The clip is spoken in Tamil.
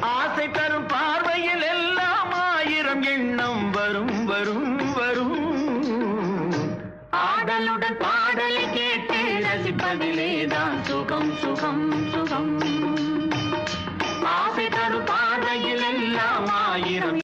ஆசை தரும் பார்வையில் எல்லாம் ஆயிரம் எண்ணம் வரும் வரும் வரும். ஆடலுடன் பாடலை கேட்டு ரசிப்பதிலேதான் சுகம் சுகம் சுகம்.